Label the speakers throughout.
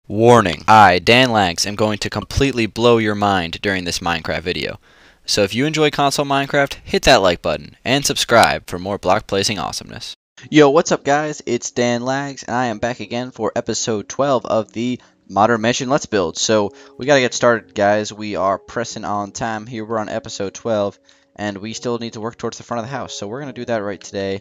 Speaker 1: Warning, I, Dan Lags, am going to completely blow your mind during this Minecraft video. So if you enjoy console Minecraft, hit that like button, and subscribe for more block placing awesomeness. Yo, what's up guys? It's Dan Lags, and I am back again for episode 12 of the Modern Mansion Let's Build. So we gotta get started, guys. We are pressing on time here. We're on episode 12, and we still need to work towards the front of the house. So we're gonna do that right today.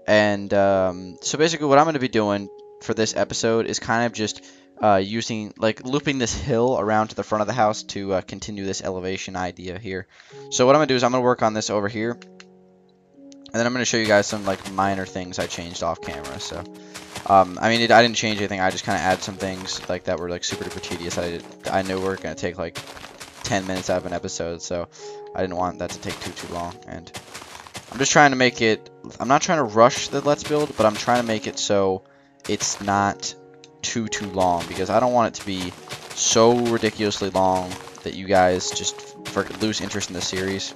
Speaker 1: And so basically what I'm going to be doing for this episode is kind of just looping this hill around to the front of the house to continue this elevation idea here. So what I'm going to do is I'm going to work on this over here. And then I'm going to show you guys some like minor things I changed off camera. So, I didn't change anything. I just kind of added some things like that were like super duper tedious. I knew we were going to take like 10 minutes out of an episode. So I didn't want that to take too long. And I'm just trying to make it, I'm not trying to rush the Let's Build, but I'm trying to make it so it's not too long, because I don't want it to be so ridiculously long that you guys just lose interest in the series.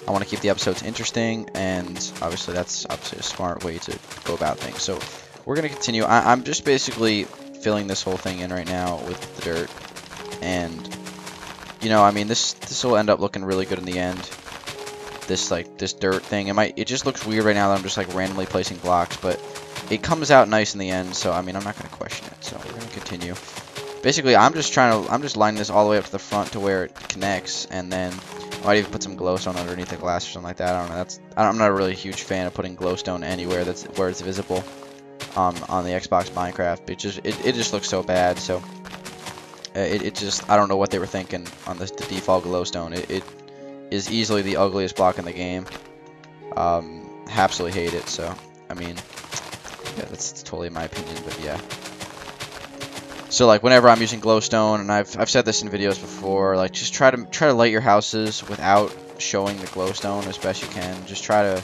Speaker 1: I want to keep the episodes interesting, and obviously that's a smart way to go about things. So we're going to continue. I'm just basically filling this whole thing in right now with the dirt, and you know, I mean, this will end up looking really good in the end. This dirt thing, it just looks weird right now that I'm just like randomly placing blocks, but it comes out nice in the end. So I mean, I'm not going to question it. So we're going to continue. Basically, I'm just lining this all the way up to the front to where it connects, and then I might even put some glowstone underneath the glass or something like that. I don't know. I'm not a really huge fan of putting glowstone anywhere where it's visible on the Xbox Minecraft. It just looks so bad. So it just, I don't know what they were thinking on the default glowstone. It is easily the ugliest block in the game. Absolutely hate it. So I mean, yeah, that's totally my opinion, but yeah. So like whenever I'm using glowstone, and I've said this in videos before, like just try to light your houses without showing the glowstone as best you can. Just try to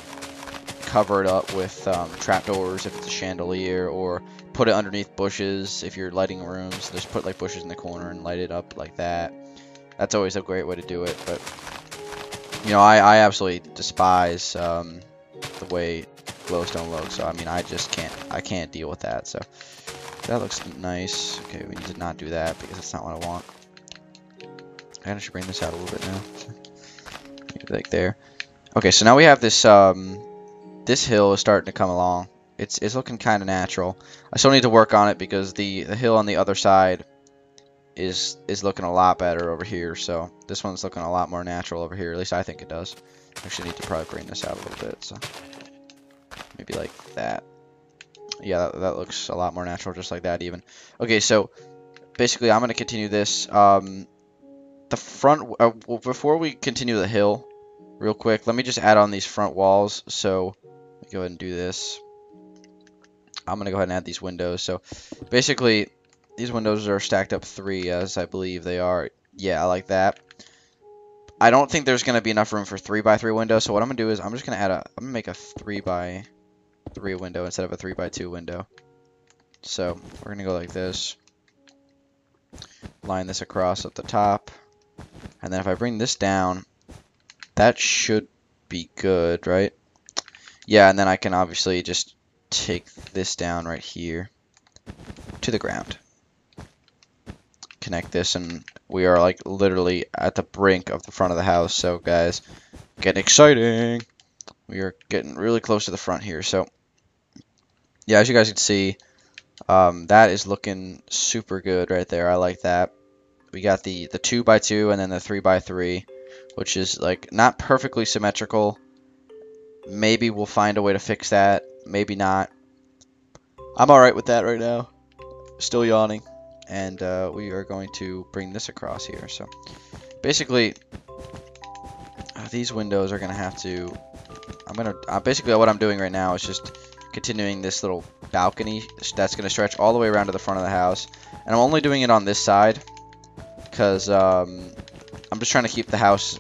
Speaker 1: cover it up with trapdoors if it's a chandelier, or put it underneath bushes if you're lighting rooms. Just put like bushes in the corner and light it up like that. That's always a great way to do it. But you know, I absolutely despise the way glowstone looks. So I mean, I can't deal with that. So that looks nice. Okay, we need to not do that because that's not what I want. I should bring this out a little bit now. Maybe like there. Okay, so now we have this this hill is starting to come along. It's looking kind of natural. I still need to work on it because the hill on the other side is looking a lot better over here. So this one's looking a lot more natural over here. At least I think it does. Actually need to probably bring this out a little bit. So maybe like that. Yeah, that looks a lot more natural, just like that even. Okay, so basically I'm going to continue this. The front, well, before we continue the hill, real quick, let me just add on these front walls. So let me go ahead and do this. I'm going to go ahead and add these windows. So basically, these windows are stacked up 3, as I believe they are. Yeah, I like that. I don't think there's going to be enough room for 3x3 windows. So what I'm going to do is I'm just going to make a 3x3 window instead of a 3x2 window. So we're going to go like this. Line this across at the top. And then if I bring this down, that should be good, right? Yeah, and then I can obviously just take this down right here to the ground. Connect this, and we are like literally at the brink of the front of the house. So guys, getting exciting. We are getting really close to the front here. So yeah, as you guys can see, that is looking super good right there. I like that. We got the 2x2 and then the 3x3, which is like not perfectly symmetrical. Maybe we'll find a way to fix that. Maybe not. I'm alright with that right now. Still yawning. And we are going to bring this across here. So basically, these windows are going to have to... basically what I'm doing right now is just continuing this little balcony that's going to stretch all the way around to the front of the house. And I'm only doing it on this side because I'm just trying to keep the house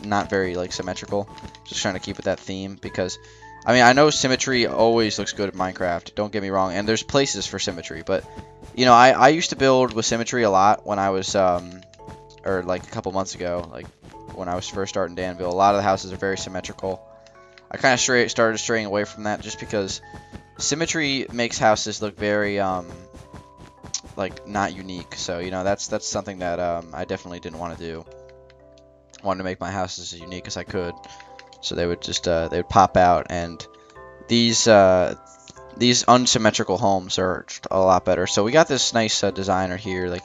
Speaker 1: not very like symmetrical. Just trying to keep with that theme, because I mean, I know symmetry always looks good in Minecraft, don't get me wrong, and there's places for symmetry, but you know, I used to build with symmetry a lot when I was or like a couple months ago, like when I was first starting Danville. A lot of the houses are very symmetrical. I kind of started straying away from that just because symmetry makes houses look very like not unique. So you know that's something that I definitely didn't want to do. I wanted to make my houses as unique as I could, so they would just they would pop out. And these unsymmetrical homes are a lot better. So we got this nice designer here. Like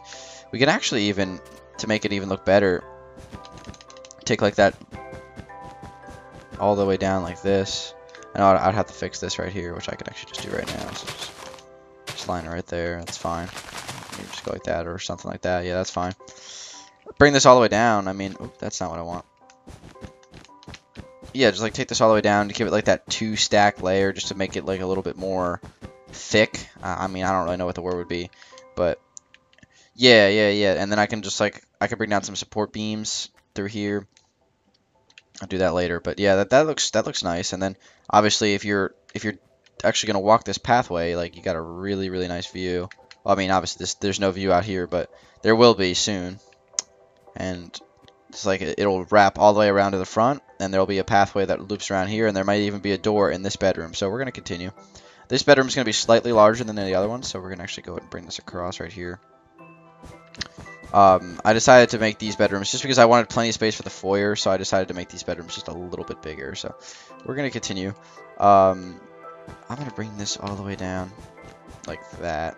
Speaker 1: we can actually even, to make it even look better, take like that all the way down like this. I know I'd have to fix this right here, which I can actually just do right now. So just line it right there. That's fine. Maybe just go like that or something like that. Yeah, that's fine. Bring this all the way down. I mean, oop, that's not what I want. Yeah, just like take this all the way down to give it like that 2-stack layer, just to make it like a little bit more thick. I mean, I don't really know what the word would be, but yeah. And then I can just like, I can bring down some support beams through here. I'll do that later, but yeah, that looks nice. And then obviously if you're actually gonna walk this pathway, like you got a really nice view. Well, I mean, obviously there's no view out here, but there will be soon. And it's like it'll wrap all the way around to the front, and there'll be a pathway that loops around here, and there might even be a door in this bedroom. So we're gonna continue. This bedroom is gonna be slightly larger than the other one, so we're gonna actually go ahead and bring this across right here. I decided to make these bedrooms just because I wanted plenty of space for the foyer, so I decided to make these bedrooms just a little bit bigger. So we're going to continue. I'm going to bring this all the way down like that.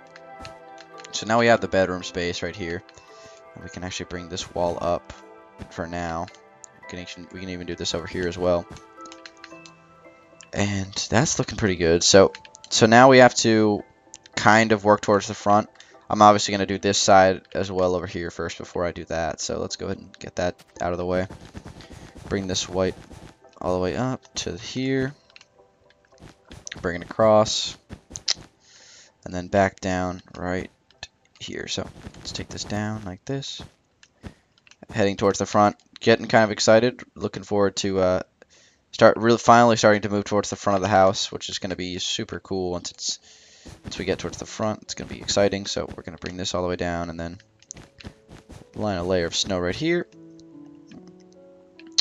Speaker 1: So now we have the bedroom space right here. And we can actually bring this wall up for now. We can even do this over here as well. And that's looking pretty good. So now we have to kind of work towards the front. I'm obviously going to do this side as well over here first before I do that. So let's go ahead and get that out of the way. Bring this white all the way up to here. Bring it across. And then back down right here. So let's take this down like this. Heading towards the front. Getting kind of excited. Looking forward to finally starting to move towards the front of the house, which is going to be super cool once we get towards the front. It's going to be exciting. So we're going to bring this all the way down and then line a layer of snow right here.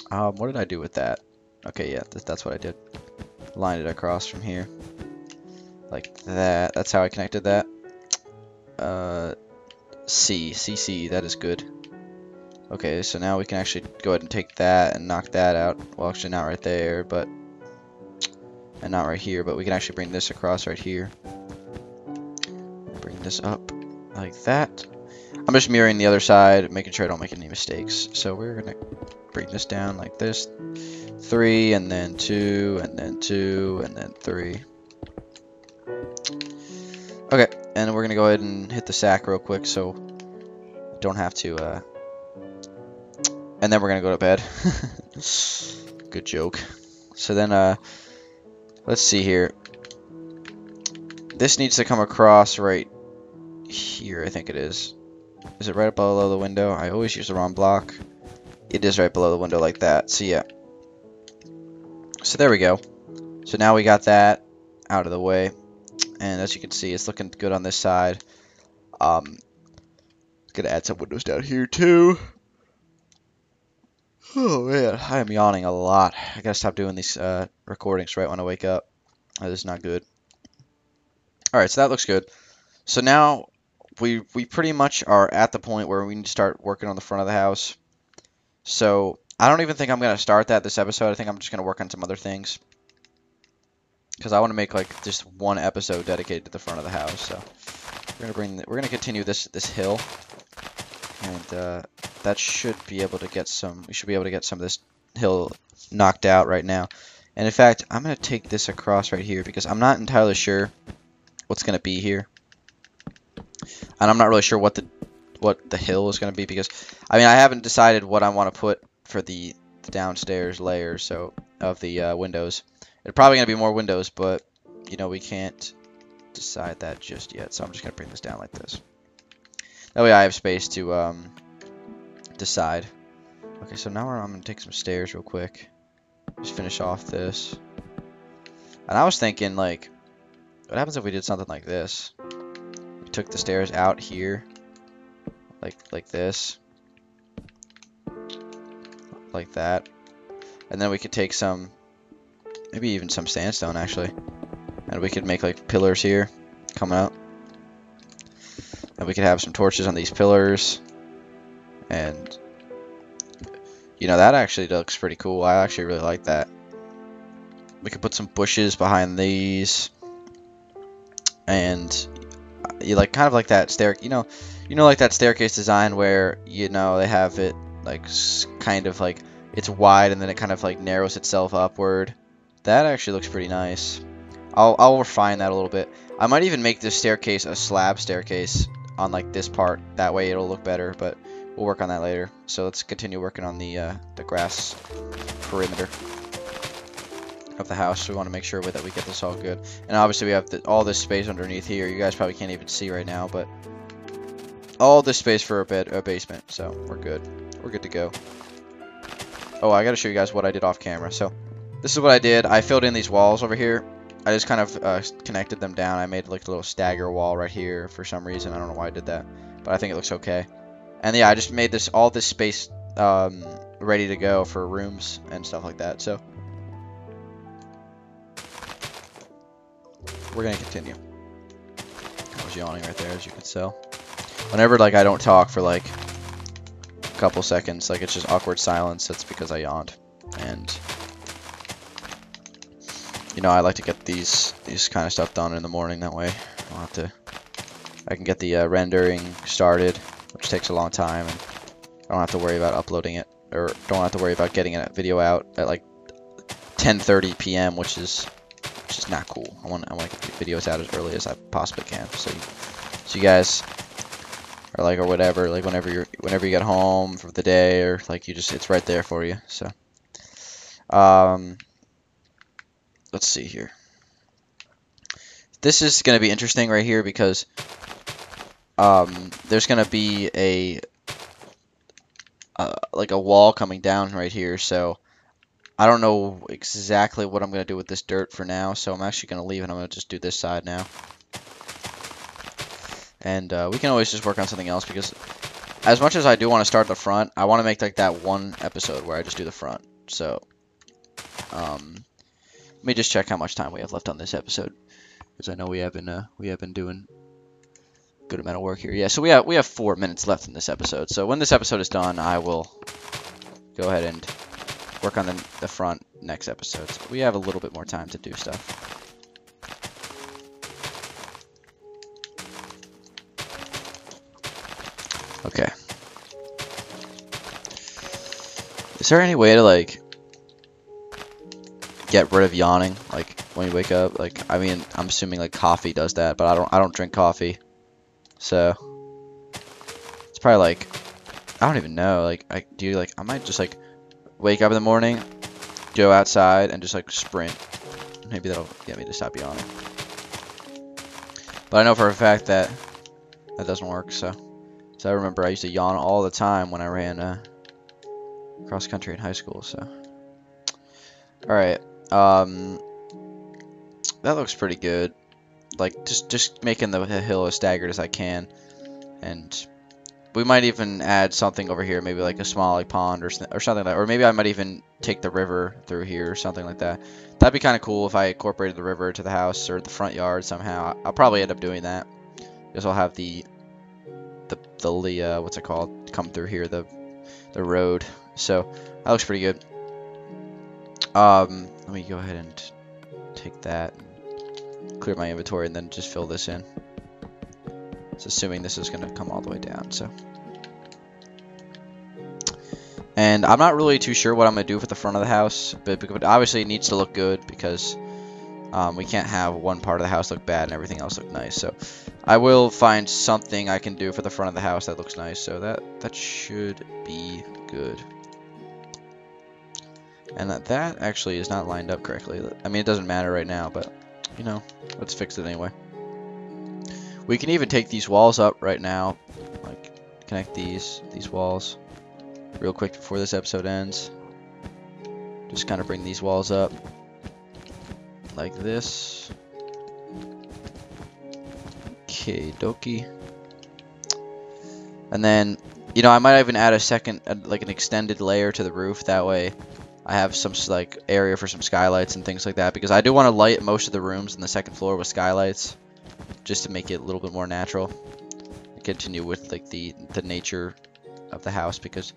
Speaker 1: What did I do with that? Okay, yeah, that's what I did. Line it across from here. Like that. That's how I connected that. CC, that is good. Okay, so now we can actually go ahead and take that and knock that out. Well, actually not right there, but... and not right here, but we can actually bring this across right here. Bring this up like that. I'm just mirroring the other side, making sure I don't make any mistakes. So we're going to bring this down like this. 3, and then 2, and then 2, and then 3. Okay, and we're going to go ahead and hit the sack real quick so I don't have to... and then we're going to go to bed. Good joke. So then, let's see here. This needs to come across right here, I think it is. Is it right below the window? I always use the wrong block. It is right below the window like that. So yeah. So there we go. So now we got that out of the way. And as you can see, it's looking good on this side. Gonna add some windows down here too. Oh man, I am yawning a lot. I gotta stop doing these recordings right when I wake up. That is not good. Alright, so that looks good. So now we pretty much are at the point where we need to start working on the front of the house. So I don't even think I'm gonna start that this episode. I think I'm just gonna work on some other things. Because I want to make like just one episode dedicated to the front of the house. So we're gonna continue this hill. And that should be able to get some, we should be able to get some of this hill knocked out right now. And in fact, I'm going to take this across right here because I'm not entirely sure what's going to be here. And I'm not really sure what the hill is going to be because, I mean, I haven't decided what I want to put for the downstairs layers so of the windows. It's probably going to be more windows, but, you know, we can't decide that just yet. So I'm just going to bring this down like this. That way I have space to decide. Okay, so now I'm going to take some stairs real quick. Just finish off this. And I was thinking, like, what happens if we did something like this? We took the stairs out here. Like this. Like that. And then we could take some, maybe even some sandstone, actually. And we could make, like, pillars here coming out. And we could have some torches on these pillars. And, you know, that actually looks pretty cool. I actually really like that. We could put some bushes behind these. And you like kind of like that like that staircase design where, you know, they have it like kind of like it's wide and then it kind of like narrows itself upward. That actually looks pretty nice. I'll refine that a little bit. I might even make this staircase a slab staircase on like this part. That way it'll look better, but we'll work on that later. So let's continue working on the grass perimeter of the house. We want to make sure that we get this all good. And obviously we have all this space underneath here. You guys probably can't even see right now, but all this space for a basement. So we're good. We're good to go. Oh, I got to show you guys what I did off camera. So this is what I did. I filled in these walls over here. I just kind of connected them down. I made like a little stagger wall right here for some reason. I don't know why I did that, but I think it looks okay. And yeah, I just made all this space ready to go for rooms and stuff like that. So we're gonna continue. I was yawning right there, as you can tell. Whenever like I don't talk for like a couple seconds, like it's just awkward silence, that's because I yawned. And you know, I like to get these kind of stuff done in the morning. That way, I can get the rendering started, which takes a long time, and I don't have to worry about uploading it, or don't have to worry about getting a video out at like 10:30 p.m., which is not cool. I want to get the videos out as early as I possibly can, so you guys are like, or whatever, like whenever you get home for the day, or like it's right there for you. So let's see here. This is going to be interesting right here because there's going to be like a wall coming down right here, so I don't know exactly what I'm going to do with this dirt for now, so I'm actually going to leave and I'm going to just do this side now. And we can always just work on something else, because as much as I do want to start the front, I want to make like that one episode where I just do the front. So let me just check how much time we have left on this episode, because I know we have been doing a good amount of work here. Yeah, so we have 4 minutes left in this episode. So when this episode is done, I will go ahead and work on the front next episode. So we have a little bit more time to do stuff. Okay. Is there any way to like get rid of yawning, like when you wake up? Like, I mean, I'm assuming like coffee does that, but I don't drink coffee, so it's probably like, I don't even know. Like, I might just like wake up in the morning, go outside, and just like sprint. Maybe that'll get me to stop yawning. But I know for a fact that that doesn't work. So I remember I used to yawn all the time when I ran cross country in high school. So all right. That looks pretty good. Like just making the hill as staggered as I can, and we might even add something over here, maybe like a small like pond or something like that, or maybe I might even take the river through here or something like that. That'd be kind of cool if I incorporated the river to the house or the front yard somehow. I'll probably end up doing that, because I'll have the what's it called, come through here, the road. So that looks pretty good. Let me go ahead and take that and clear my inventory and then just fill this in. It's assuming this is going to come all the way down. So, and I'm not really too sure what I'm going to do for the front of the house, but obviously it needs to look good, because we can't have one part of the house look bad and everything else look nice. So I will find something I can do for the front of the house that looks nice. So that should be good. And that actually is not lined up correctly. I mean, it doesn't matter right now, but you know, let's fix it anyway. We can even take these walls up right now, like connect these walls real quick before this episode ends. Just kind of bring these walls up like this. Okay, dokie. And then, you know, I might even add a second, like an extended layer to the roof. That way I have some like area for some skylights and things like that, because I do want to light most of the rooms on the second floor with skylights, just to make it a little bit more natural. continue with like the nature of the house, because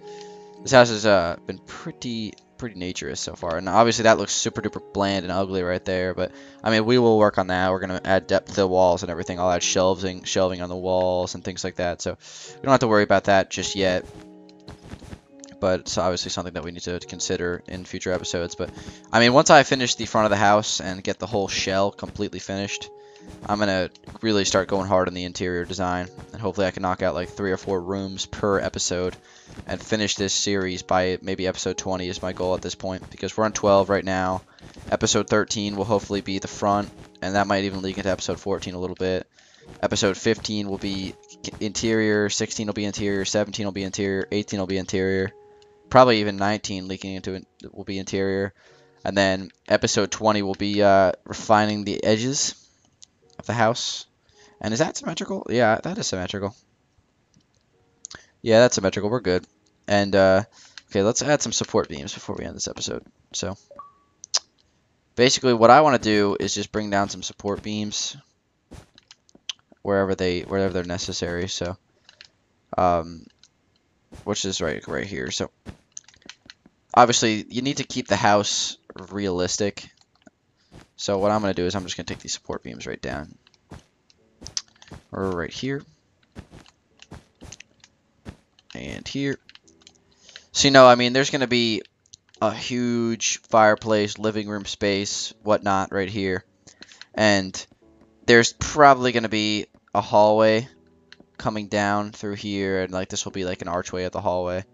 Speaker 1: this house has been pretty naturist so far. And obviously that looks super duper bland and ugly right there, but I mean, we will work on that. We're gonna add depth to the walls and everything. I'll add shelving on the walls and things like that, so we don't have to worry about that just yet. But it's obviously something that we need to consider in future episodes. But I mean, once I finish the front of the house and get the whole shell completely finished, I'm gonna really start going hard on the interior design, and hopefully I can knock out like 3 or 4 rooms per episode and finish this series by maybe episode 20 is my goal at this point, because we're on 12 right now. Episode 13 will hopefully be the front, and that might even leak into episode 14 a little bit. Episode 15 will be interior, 16 will be interior, 17 will be interior, 18 will be interior. Probably even 19 leaking into it will be interior. And then episode 20 will be refining the edges of the house. And is that symmetrical? Yeah, that is symmetrical. Yeah, that's symmetrical. We're good. And, okay, let's add some support beams before we end this episode. So, basically what I want to do is just bring down some support beams wherever they're necessary. So, which is right here. So, obviously, you need to keep the house realistic. So what I'm going to do is I'm just going to take these support beams right down. Or right here. And here. So, you know, I mean, there's going to be a huge fireplace, living room space, whatnot right here. And there's probably going to be a hallway coming down through here. And, like, this will be like an archway of the hallway,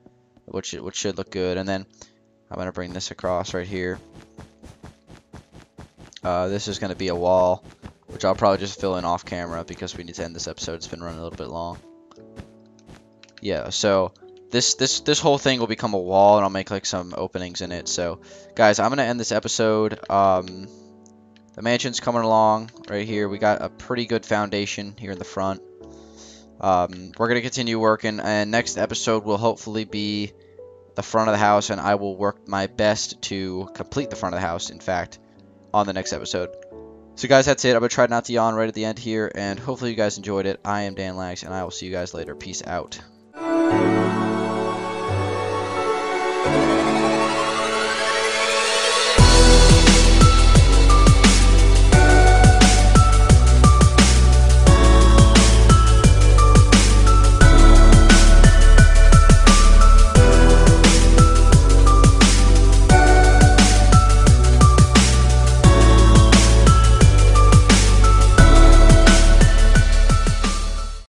Speaker 1: which should look good. And then I'm going to bring this across right here. This is going to be a wall, which I'll probably just fill in off camera because we need to end this episode. It's been running a little bit long. Yeah, so this whole thing will become a wall, and I'll make like some openings in it. So, guys, I'm going to end this episode. The mansion's coming along right here. We got a pretty good foundation here in the front. We're going to continue working, and next episode will hopefully be the front of the house, and I will work my best to complete the front of the house, in fact, on the next episode. So guys, that's it. I'm going to try not to yawn right at the end here, and hopefully you guys enjoyed it. I am Dan Lags, and I will see you guys later. Peace out.